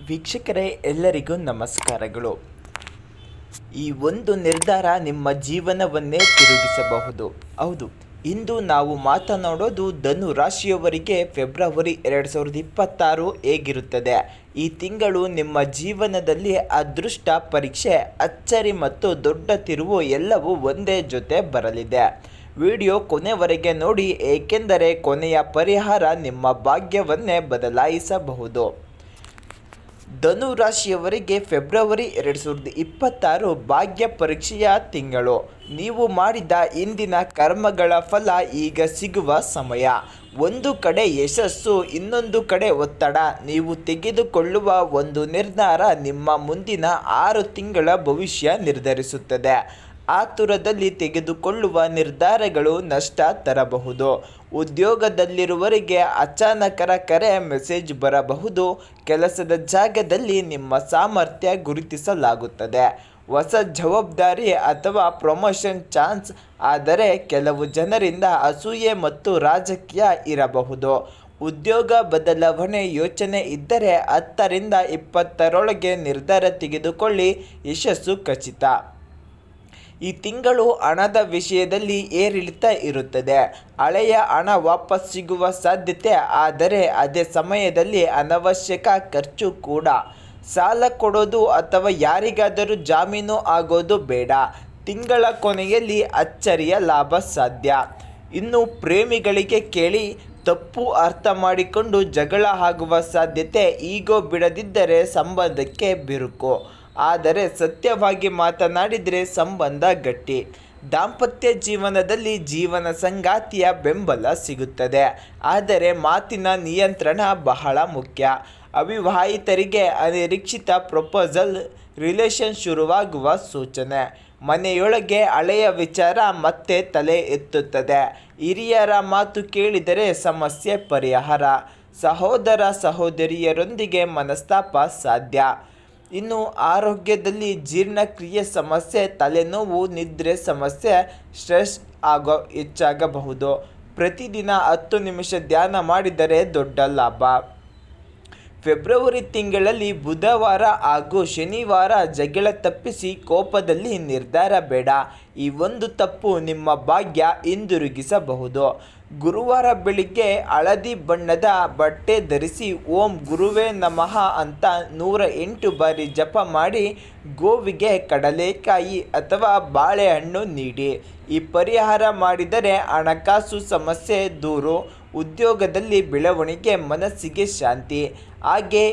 ವೀಕ್ಷಕರೇ, ಎಲ್ಲರಿಗೂ ನಮಸ್ಕಾರಗಳು. ಈ ಒಂದು ನಿರ್ಧಾರ ನಿಮ್ಮ ಜೀವನವನ್ನೇ ತಿರುಗಿಸಬಹುದು. ಹೌದು, ಇಂದು ನಾವು ಮಾತನಾಡೋದು ಧನು ರಾಶಿಯವರಿಗೆ ಫೆಬ್ರವರಿ 2026 ಹೇಗಿರುತ್ತದೆ. ಈ ತಿಂಗಳು ನಿಮ್ಮ ಜೀವನದಲ್ಲಿ ಅದೃಷ್ಟ, ಪರೀಕ್ಷೆ, ಅಚ್ಚರಿ ಮತ್ತು ದೊಡ್ಡ ತಿರುವು ಎಲ್ಲವೂ ಒಂದೇ ಜೊತೆ ಬರಲಿದೆ. ವಿಡಿಯೋ ಕೊನೆವರೆಗೆ ನೋಡಿ, ಏಕೆಂದರೆ ಕೊನೆಯ ಪರಿಹಾರ ನಿಮ್ಮ ಭಾಗ್ಯವನ್ನೇ ಬದಲಾಯಿಸಬಹುದು. ಧನು ರಾಶಿಯವರಿಗೆ ಫೆಬ್ರವರಿ 2026 ಭಾಗ್ಯ ಪರೀಕ್ಷೆಯ ತಿಂಗಳು. ನೀವು ಮಾಡಿದ ಇಂದಿನ ಕರ್ಮಗಳ ಫಲ ಈಗ ಸಿಗುವ ಸಮಯ. ಒಂದು ಕಡೆ ಯಶಸ್ಸು, ಇನ್ನೊಂದು ಕಡೆ ಒತ್ತಡ. ನೀವು ತೆಗೆದುಕೊಳ್ಳುವ ಒಂದು ನಿರ್ಧಾರ ನಿಮ್ಮ ಮುಂದಿನ 6 ತಿಂಗಳ ಭವಿಷ್ಯ ನಿರ್ಧರಿಸುತ್ತದೆ. ಆತುರದಲ್ಲಿ ತೆಗೆದುಕೊಳ್ಳುವ ನಿರ್ಧಾರಗಳು ನಷ್ಟ ತರಬಹುದು. ಉದ್ಯೋಗದಲ್ಲಿರುವವರಿಗೆ ಅಚಾನಕರ ಕರೆ, ಮೆಸೇಜ್ ಬರಬಹುದು. ಕೆಲಸದ ಜಾಗದಲ್ಲಿ ನಿಮ್ಮ ಸಾಮರ್ಥ್ಯ ಗುರುತಿಸಲಾಗುತ್ತದೆ. ಹೊಸ ಜವಾಬ್ದಾರಿ ಅಥವಾ ಪ್ರಮೋಷನ್ ಚಾನ್ಸ್. ಆದರೆ ಕೆಲವು ಜನರಿಂದ ಅಸೂಯೆ ಮತ್ತು ರಾಜಕೀಯ ಇರಬಹುದು. ಉದ್ಯೋಗ ಬದಲಾವಣೆ ಯೋಚನೆ ಇದ್ದರೆ 10 ರಿಂದ 20ರೊಳಗೆ ನಿರ್ಧಾರ ತೆಗೆದುಕೊಳ್ಳಿ, ಯಶಸ್ಸು ಖಚಿತ. ಈ ತಿಂಗಳು ಹಣದ ವಿಷಯದಲ್ಲಿ ಏರಿಳಿತ ಇರುತ್ತದೆ. ಹಳೆಯ ಹಣ ವಾಪಸ್ ಸಿಗುವ ಸಾಧ್ಯತೆ, ಆದರೆ ಅದೇ ಸಮಯದಲ್ಲಿ ಅನವಶ್ಯಕ ಖರ್ಚು ಕೂಡ. ಸಾಲ ಕೊಡೋದು ಅಥವಾ ಯಾರಿಗಾದರೂ ಜಾಮೀನು ಆಗೋದು ಬೇಡ. ತಿಂಗಳ ಕೊನೆಯಲ್ಲಿ ಅಚ್ಚರಿಯ ಲಾಭ ಸಾಧ್ಯ. ಇನ್ನು ಪ್ರೇಮಿಗಳಿಗೆ ಕೇಳಿ, ತಪ್ಪು ಅರ್ಥ ಮಾಡಿಕೊಂಡು ಜಗಳ ಆಗುವ ಸಾಧ್ಯತೆ. ಈಗೋ ಬಿಡದಿದ್ದರೆ ಸಂಬಂಧಕ್ಕೆ ಬಿರುಕು, ಆದರೆ ಸತ್ಯವಾಗಿ ಮಾತನಾಡಿದರೆ ಸಂಬಂಧ ಗಟ್ಟಿ. ದಾಂಪತ್ಯ ಜೀವನದಲ್ಲಿ ಜೀವನ ಸಂಗಾತಿಯ ಬೆಂಬಲ ಸಿಗುತ್ತದೆ, ಆದರೆ ಮಾತಿನ ನಿಯಂತ್ರಣ ಬಹಳ ಮುಖ್ಯ. ಅವಿವಾಹಿತರಿಗೆ ಅನಿರೀಕ್ಷಿತ ಪ್ರಪೋಸಲ್, ರಿಲೇಷನ್ ಶುರುವಾಗುವ ಸೂಚನೆ. ಮನೆಯೊಳಗೆ ಹಳೆಯ ವಿಚಾರ ಮತ್ತೆ ತಲೆ ಎತ್ತುತ್ತದೆ. ಹಿರಿಯರ ಮಾತು ಕೇಳಿದರೆ ಸಮಸ್ಯೆ ಪರಿಹಾರ. ಸಹೋದರ ಸಹೋದರಿಯರೊಂದಿಗೆ ಮನಸ್ತಾಪ ಸಾಧ್ಯ. ಇನ್ನು ಆರೋಗ್ಯದಲ್ಲಿ ಜೀರ್ಣಕ್ರಿಯೆ ಸಮಸ್ಯೆ, ತಲೆನೋವು, ನಿದ್ರೆ ಸಮಸ್ಯೆ, ಸ್ಟ್ರೆಸ್ ಹೆಚ್ಚಾಗಬಹುದು. ಪ್ರತಿದಿನ 10 ನಿಮಿಷ ಧ್ಯಾನ ಮಾಡಿದರೆ ದೊಡ್ಡ ಲಾಭ. ಫೆಬ್ರವರಿ ತಿಂಗಳಲ್ಲಿ ಬುಧವಾರ ಹಾಗೂ ಶನಿವಾರ ಜಗಳ ತಪ್ಪಿಸಿ. ಕೋಪದಲ್ಲಿ ನಿರ್ಧಾರ ಬೇಡ. ಈ ಒಂದು ತಪ್ಪು ನಿಮ್ಮ ಭಾಗ್ಯ ಹಿಂದಿರುಗಿಸಬಹುದು. ಗುರುವಾರ ಬೆಳಿಗ್ಗೆ ಹಳದಿ ಬಣ್ಣದ ಬಟ್ಟೆ ಧರಿಸಿ ಓಂ ಗುರುವೇ ನಮಃ ಅಂತ 108 ಬಾರಿ ಜಪ ಮಾಡಿ. ಗೋವಿಗೆ ಕಡಲೆಕಾಯಿ ಅಥವಾ ಬಾಳೆಹಣ್ಣು ನೀಡಿ. ಈ ಪರಿಹಾರ ಮಾಡಿದರೆ ಹಣಕಾಸು ಸಮಸ್ಯೆ ದೂರು, ಉದ್ಯೋಗದಲ್ಲಿ ಬೆಳವಣಿಗೆ, ಮನಸ್ಸಿಗೆ ಶಾಂತಿ. ಹಾಗೆ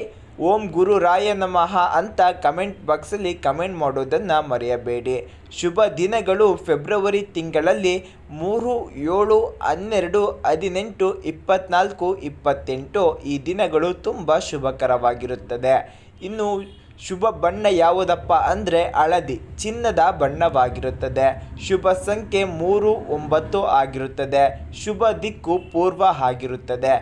ಓಂ ಗುರು ರಾಯ ನಮಃ ಅಂತ ಕಮೆಂಟ್ ಬಾಕ್ಸಲ್ಲಿ ಕಮೆಂಟ್ ಮಾಡೋದನ್ನು ಮರೆಯಬೇಡಿ. ಶುಭ ದಿನಗಳು ಫೆಬ್ರವರಿ ತಿಂಗಳಲ್ಲಿ 3, 7, 12, 18, 24, 28 ಈ ದಿನಗಳು ತುಂಬ ಶುಭಕರವಾಗಿರುತ್ತದೆ. ಇನ್ನು ಶುಭ ಬಣ್ಣ ಯಾವುದಪ್ಪ ಅಂದರೆ ಹಳದಿ, ಚಿನ್ನದ ಬಣ್ಣವಾಗಿರುತ್ತದೆ. ಶುಭ ಸಂಖ್ಯೆ 3, 9 ಆಗಿರುತ್ತದೆ. ಶುಭ ದಿಕ್ಕು ಪೂರ್ವ ಆಗಿರುತ್ತದೆ.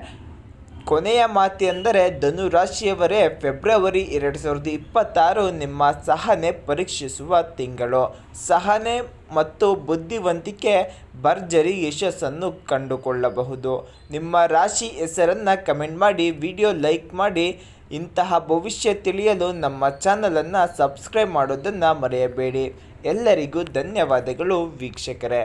ಕೊನೆಯ ಮಾತು ಎಂದರೆ, ಧನು ರಾಶಿಯವರೇ, ಫೆಬ್ರವರಿ 2026 ನಿಮ್ಮ ಸಹನೆ ಪರೀಕ್ಷಿಸುವ ತಿಂಗಳು. ಸಹನೆ ಮತ್ತು ಬುದ್ಧಿವಂತಿಕೆ ಭರ್ಜರಿ ಯಶಸ್ಸನ್ನು ಕಂಡುಕೊಳ್ಳಬಹುದು. ನಿಮ್ಮ ರಾಶಿ ಹೆಸರನ್ನು ಕಮೆಂಟ್ ಮಾಡಿ, ವಿಡಿಯೋ ಲೈಕ್ ಮಾಡಿ. ಇಂತಹ ಭವಿಷ್ಯ ತಿಳಿಯಲು ನಮ್ಮ ಚಾನಲನ್ನು ಸಬ್ಸ್ಕ್ರೈಬ್ ಮಾಡೋದನ್ನು ಮರೆಯಬೇಡಿ. ಎಲ್ಲರಿಗೂ ಧನ್ಯವಾದಗಳು ವೀಕ್ಷಕರೇ.